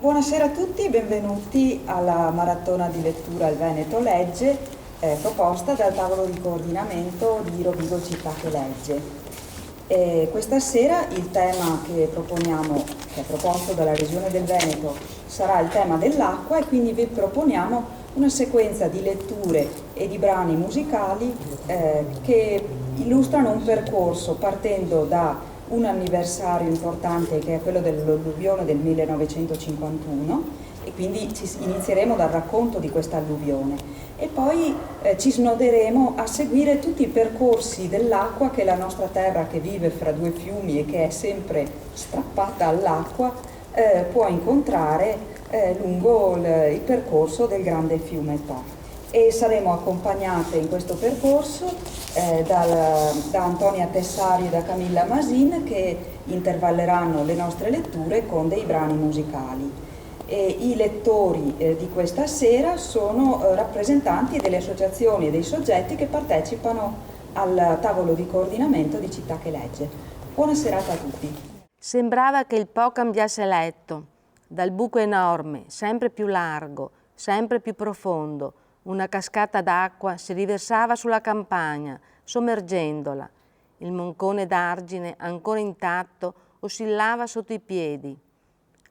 Buonasera a tutti, benvenuti alla maratona di lettura Il Veneto Legge, proposta dal tavolo di coordinamento di Rovigo Città che Legge. Questa sera il tema che proponiamo, che è proposto dalla Regione del Veneto, sarà il tema dell'acqua e quindi vi proponiamo una sequenza di letture e di brani musicali che illustrano un percorso partendo da un anniversario importante che è quello dell'alluvione del 1951 e quindi inizieremo dal racconto di questa alluvione e poi ci snoderemo a seguire tutti i percorsi dell'acqua che la nostra terra, che vive fra due fiumi e che è sempre strappata all'acqua, può incontrare lungo il percorso del grande fiume Po. E saremo accompagnate in questo percorso da Antonia Tessari e da Camilla Masin, che intervalleranno le nostre letture con dei brani musicali. E i lettori di questa sera sono rappresentanti delle associazioni e dei soggetti che partecipano al tavolo di coordinamento di Città che Legge. Buona serata a tutti. Sembrava che il Po cambiasse letto, dal buco enorme, sempre più largo, sempre più profondo. Una cascata d'acqua si riversava sulla campagna, sommergendola. Il moncone d'argine, ancora intatto, oscillava sotto i piedi.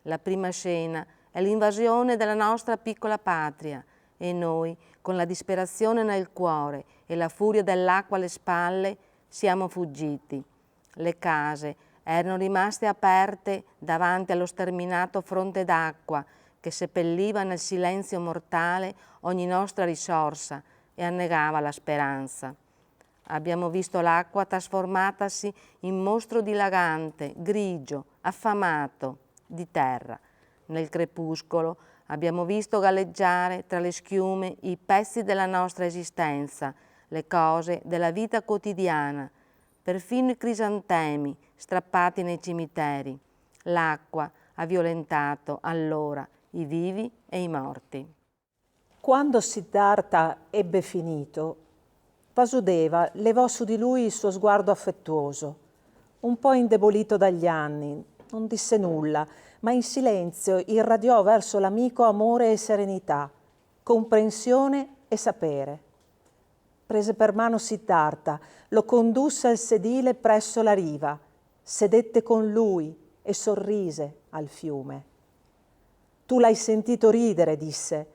La prima scena è l'invasione della nostra piccola patria e noi, con la disperazione nel cuore e la furia dell'acqua alle spalle, siamo fuggiti. Le case erano rimaste aperte davanti allo sterminato fronte d'acqua che seppelliva nel silenzio mortale ogni nostra risorsa e annegava la speranza. Abbiamo visto l'acqua trasformatasi in mostro dilagante, grigio, affamato, di terra. Nel crepuscolo abbiamo visto galleggiare tra le schiume i pezzi della nostra esistenza, le cose della vita quotidiana, perfino i crisantemi strappati nei cimiteri. L'acqua ha violentato allora i vivi e i morti. Quando Siddhartha ebbe finito, Vasudeva levò su di lui il suo sguardo affettuoso. Un po' indebolito dagli anni, non disse nulla, ma in silenzio irradiò verso l'amico amore e serenità, comprensione e sapere. Prese per mano Siddhartha, lo condusse al sedile presso la riva, sedette con lui e sorrise al fiume. Tu l'hai sentito ridere, disse,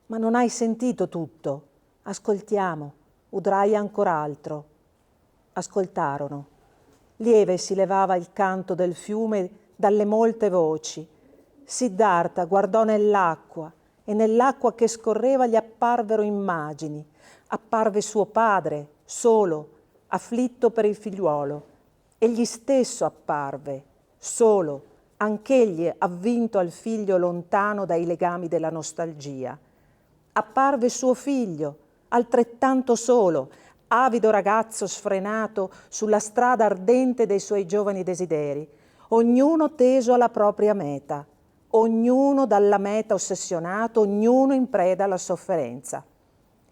ma non hai sentito tutto. Ascoltiamo, udrai ancor altro. Ascoltarono. Lieve si levava il canto del fiume dalle molte voci. Siddhartha guardò nell'acqua e nell'acqua che scorreva gli apparvero immagini. Apparve suo padre, solo, afflitto per il figliuolo. Egli stesso apparve, solo, anch'egli avvinto al figlio lontano dai legami della nostalgia. Apparve suo figlio, altrettanto solo, avido ragazzo sfrenato sulla strada ardente dei suoi giovani desideri, ognuno teso alla propria meta, ognuno dalla meta ossessionato, ognuno in preda alla sofferenza.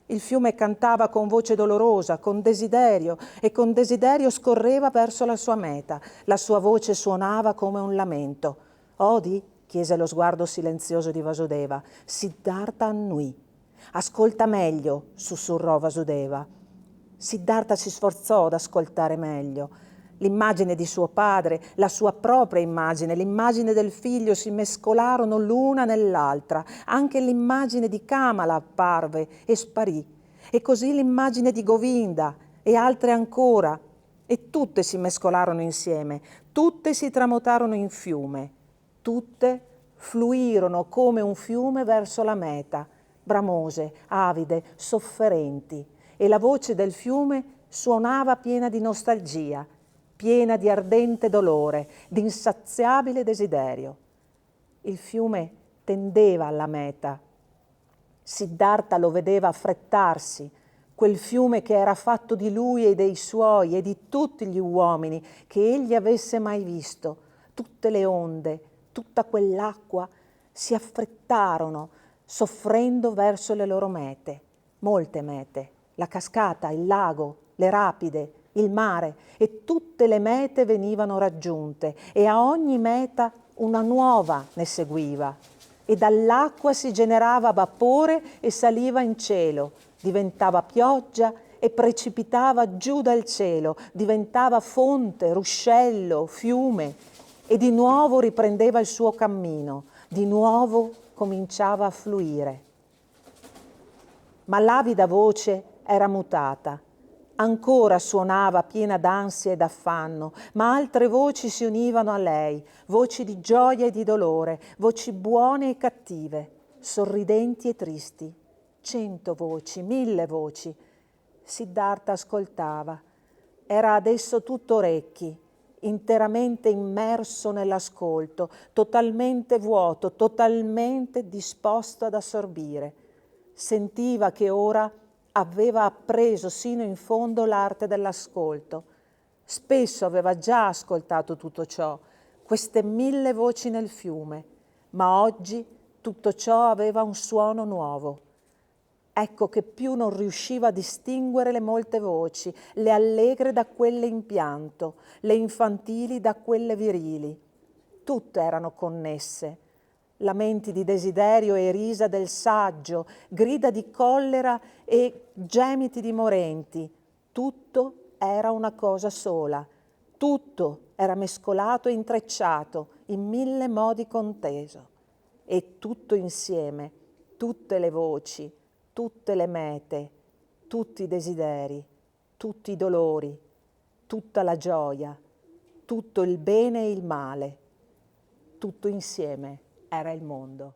Il fiume cantava con voce dolorosa, con desiderio, e con desiderio scorreva verso la sua meta. La sua voce suonava come un lamento. Odi? Chiese lo sguardo silenzioso di Vasudeva. Siddhartha annui. Ascolta meglio, sussurrò Vasudeva. Siddhartha si sforzò ad ascoltare meglio. L'immagine di suo padre, la sua propria immagine, l'immagine del figlio si mescolarono l'una nell'altra. Anche l'immagine di Kamala apparve e sparì. E così l'immagine di Govinda e altre ancora. E tutte si mescolarono insieme, tutte si tramutarono in fiume. Tutte fluirono come un fiume verso la meta, bramose, avide, sofferenti. E la voce del fiume suonava piena di nostalgia, piena di ardente dolore, di insaziabile desiderio. Il fiume tendeva alla meta. Siddhartha lo vedeva affrettarsi, quel fiume che era fatto di lui e dei suoi e di tutti gli uomini che egli avesse mai visto. Tutte le onde, tutta quell'acqua si affrettarono, soffrendo verso le loro mete, molte mete, la cascata, il lago, le rapide, il mare, e tutte le mete venivano raggiunte e a ogni meta una nuova ne seguiva, e dall'acqua si generava vapore e saliva in cielo, diventava pioggia e precipitava giù dal cielo, diventava fonte, ruscello, fiume, e di nuovo riprendeva il suo cammino, di nuovo cominciava a fluire. Ma l'avida voce era mutata. Ancora suonava piena d'ansia e d'affanno, ma altre voci si univano a lei, voci di gioia e di dolore, voci buone e cattive, sorridenti e tristi. 100 voci, 1000 voci. Siddhartha ascoltava. Era adesso tutto orecchi, interamente immerso nell'ascolto, totalmente vuoto, totalmente disposto ad assorbire. Sentiva che ora aveva appreso sino in fondo l'arte dell'ascolto. Spesso aveva già ascoltato tutto ciò, queste 1000 voci nel fiume, ma oggi tutto ciò aveva un suono nuovo. Ecco che più non riusciva a distinguere le molte voci, le allegre da quelle in pianto, le infantili da quelle virili. Tutte erano connesse. Lamenti di desiderio e risa del saggio, grida di collera e gemiti di morenti. Tutto era una cosa sola. Tutto era mescolato e intrecciato in 1000 modi conteso. E tutto insieme, tutte le voci, tutte le mete, tutti i desideri, tutti i dolori, tutta la gioia, tutto il bene e il male, tutto insieme era il mondo.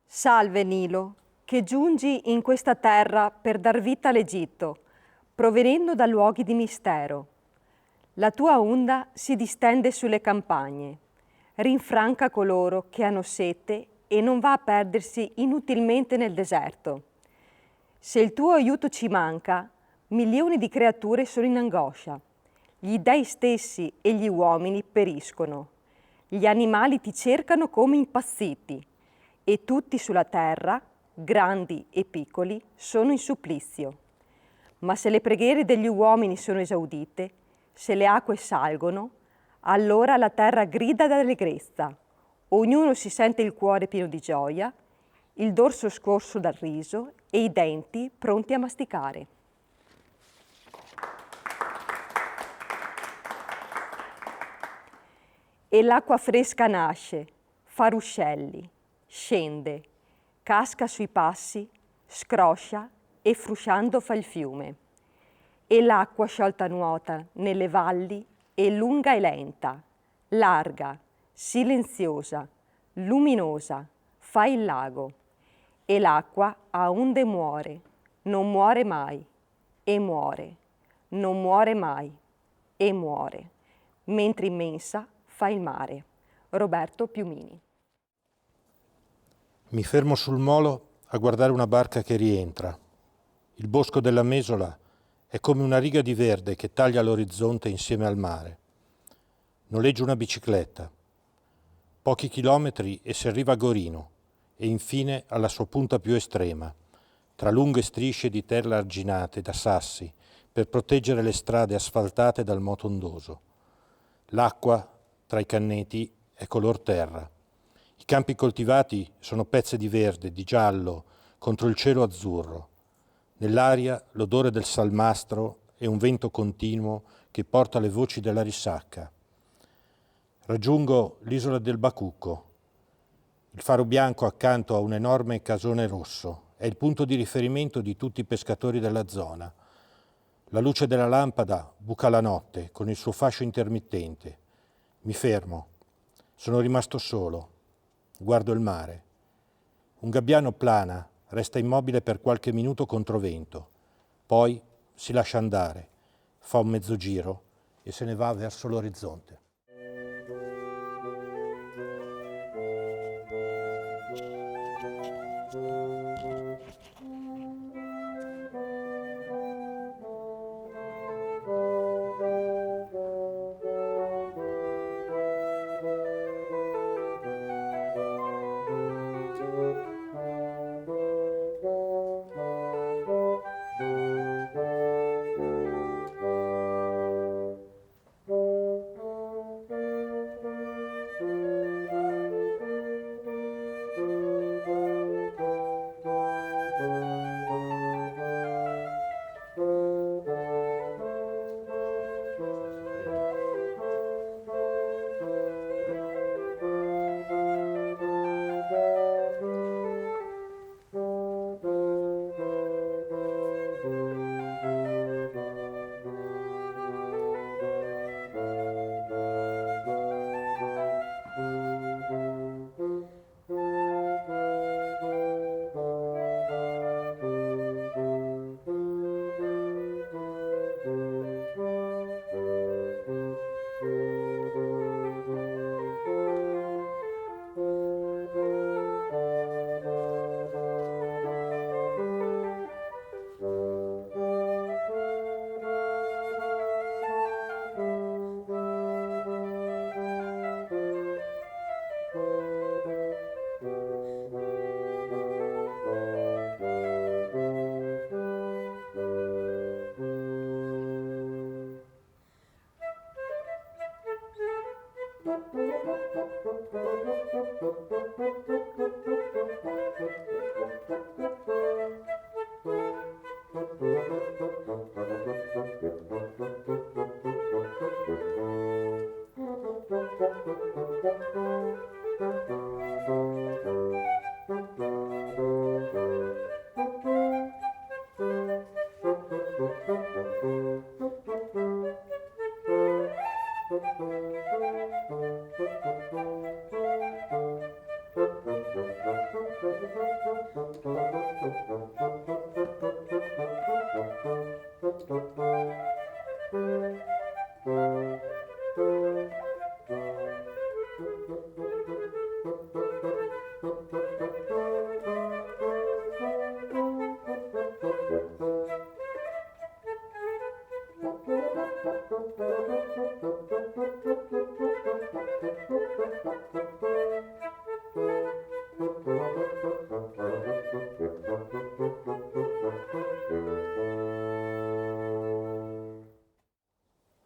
Salve Nilo, che giungi in questa terra per dar vita all'Egitto, provenendo da luoghi di mistero. La tua onda si distende sulle campagne, rinfranca coloro che hanno sete e non va a perdersi inutilmente nel deserto. Se il tuo aiuto ci manca, milioni di creature sono in angoscia. Gli dei stessi e gli uomini periscono. Gli animali ti cercano come impazziti e tutti sulla terra, grandi e piccoli, sono in supplizio. Ma se le preghiere degli uomini sono esaudite, se le acque salgono, allora la terra grida d'allegrezza, ognuno si sente il cuore pieno di gioia, il dorso scorso dal riso e i denti pronti a masticare. e l'acqua fresca nasce, fa ruscelli, scende, casca sui passi, scroscia e frusciando fa il fiume. E l'acqua sciolta nuota nelle valli è lunga e lenta, larga, silenziosa, luminosa, fa il lago. E l'acqua a onde muore, non muore mai, e muore, non muore mai, e muore, mentre immensa fa il mare. Roberto Piumini. Mi fermo sul molo a guardare una barca che rientra. Il bosco della Mesola è come una riga di verde che taglia l'orizzonte insieme al mare. Noleggio una bicicletta. Pochi chilometri e si arriva a Gorino e infine alla sua punta più estrema, tra lunghe strisce di terra arginate da sassi per proteggere le strade asfaltate dal moto ondoso. L'acqua tra i canneti è color terra. I campi coltivati sono pezze di verde, di giallo, contro il cielo azzurro. Nell'aria l'odore del salmastro e un vento continuo che porta le voci della risacca. Raggiungo l'isola del Bacucco. Il faro bianco accanto a un enorme casone rosso è il punto di riferimento di tutti i pescatori della zona. La luce della lampada buca la notte con il suo fascio intermittente. Mi fermo. Sono rimasto solo. Guardo il mare. Un gabbiano plana, resta immobile per qualche minuto contro vento. Poi si lascia andare, fa un mezzo giro e se ne va verso l'orizzonte.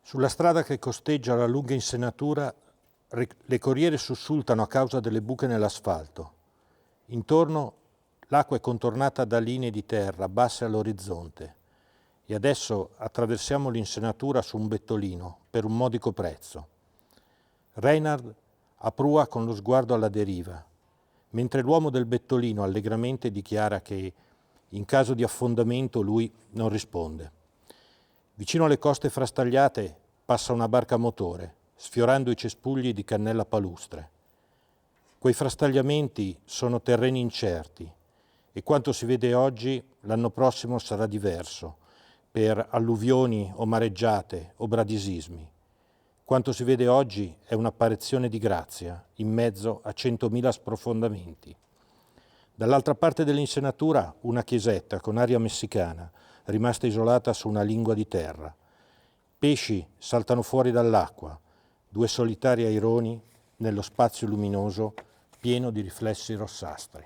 Sulla strada che costeggia la lunga insenatura, le corriere sussultano a causa delle buche nell'asfalto. Intorno l'acqua è contornata da linee di terra basse all'orizzonte e adesso attraversiamo l'insenatura su un bettolino per un modico prezzo. Reinhard a prua con lo sguardo alla deriva, mentre l'uomo del bettolino allegramente dichiara che in caso di affondamento lui non risponde. Vicino alle coste frastagliate passa una barca a motore, sfiorando i cespugli di cannella palustre. Quei frastagliamenti sono terreni incerti e quanto si vede oggi l'anno prossimo sarà diverso per alluvioni o mareggiate o bradisismi. Quanto si vede oggi è un'apparizione di grazia in mezzo a 100.000 sprofondamenti. Dall'altra parte dell'insenatura una chiesetta con aria messicana, rimasta isolata su una lingua di terra. Pesci saltano fuori dall'acqua, due solitari aironi nello spazio luminoso pieno di riflessi rossastri.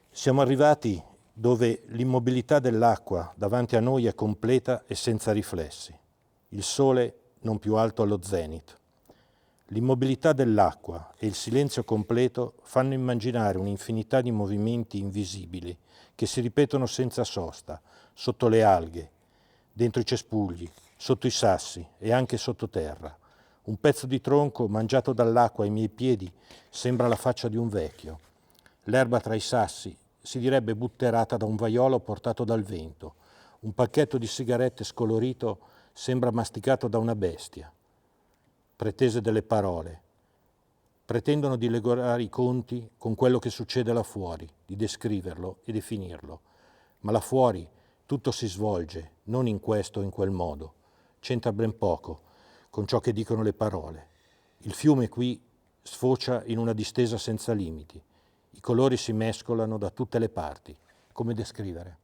Siamo arrivati dove l'immobilità dell'acqua davanti a noi è completa e senza riflessi. Il sole non più alto allo zenit. L'immobilità dell'acqua e il silenzio completo fanno immaginare un'infinità di movimenti invisibili che si ripetono senza sosta, sotto le alghe, dentro i cespugli, sotto i sassi e anche sottoterra. Un pezzo di tronco mangiato dall'acqua ai miei piedi sembra la faccia di un vecchio. L'erba tra i sassi si direbbe butterata da un vaiolo portato dal vento. Un pacchetto di sigarette scolorito sembra masticato da una bestia. Pretese delle parole. Pretendono di legare i conti con quello che succede là fuori, di descriverlo e definirlo. Ma là fuori tutto si svolge, non in questo o in quel modo. C'entra ben poco con ciò che dicono le parole. Il fiume qui sfocia in una distesa senza limiti. I colori si mescolano da tutte le parti. Come descrivere?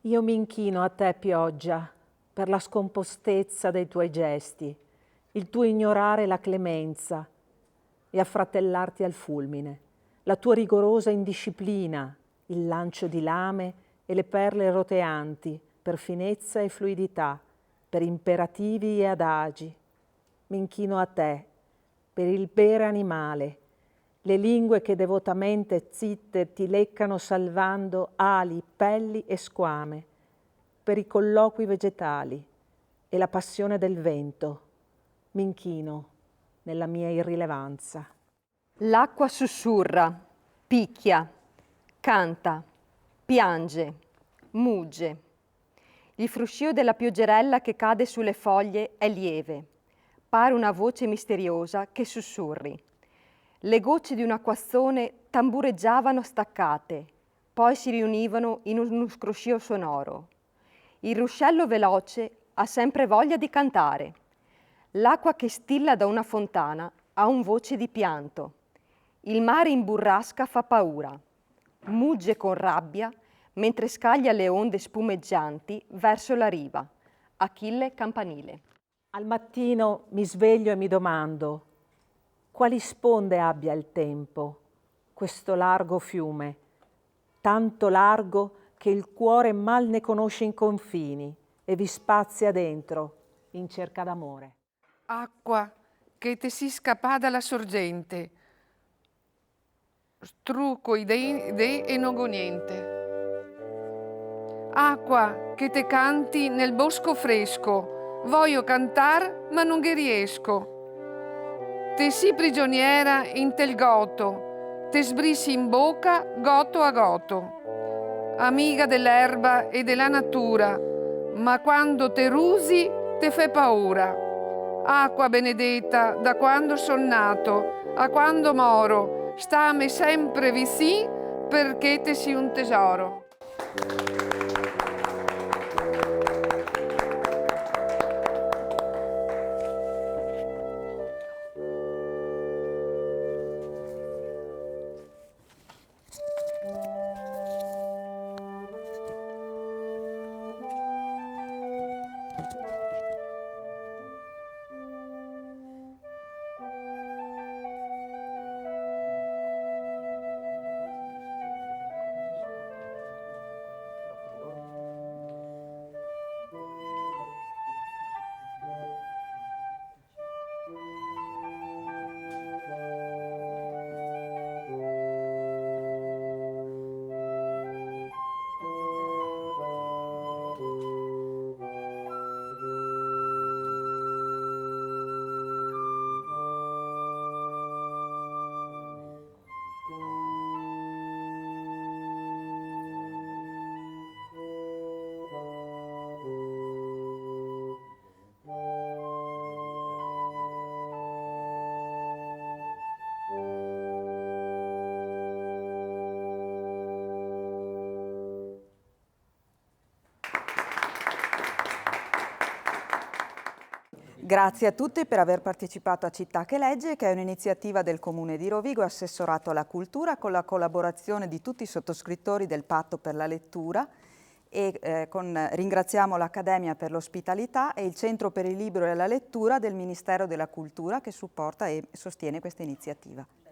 Io mi inchino a te, pioggia, per la scompostezza dei tuoi gesti, il tuo ignorare la clemenza e affratellarti al fulmine, la tua rigorosa indisciplina, il lancio di lame e le perle roteanti per finezza e fluidità, per imperativi e adagi. Mi inchino a te, per il bere animale, le lingue che devotamente zitte ti leccano salvando ali, pelli e squame, per i colloqui vegetali e la passione del vento. Mi inchino nella mia irrilevanza. L'acqua sussurra, picchia, canta, piange, mugge. Il fruscio della pioggerella che cade sulle foglie è lieve. Pare una voce misteriosa che sussurri. Le gocce di un acquazzone tambureggiavano staccate, poi si riunivano in uno scroscio sonoro. Il ruscello veloce ha sempre voglia di cantare. L'acqua che stilla da una fontana ha un voce di pianto. Il mare in burrasca fa paura. Mugge con rabbia mentre scaglia le onde spumeggianti verso la riva. Achille Campanile. Al mattino mi sveglio e mi domando quali sponde abbia il tempo, questo largo fiume, tanto largo che il cuore mal ne conosce i confini e vi spazia dentro in cerca d'amore. Acqua che te si scapà dalla sorgente, strucco idee e non go niente. Acqua che te canti nel bosco fresco, voglio cantar ma non che riesco. Te si prigioniera in tel goto, te sbrissi in bocca goto a goto. Amiga dell'erba e della natura, ma quando te rusi te fe paura. Acqua benedetta, da quando son nato a quando moro, stame sempre vicin perché te si un tesoro. Grazie a tutti per aver partecipato a Città che Legge, che è un'iniziativa del Comune di Rovigo, assessorato alla cultura, con la collaborazione di tutti i sottoscrittori del Patto per la lettura e ringraziamo l'Accademia per l'ospitalità e il Centro per il Libro e la Lettura del Ministero della Cultura che supporta e sostiene questa iniziativa.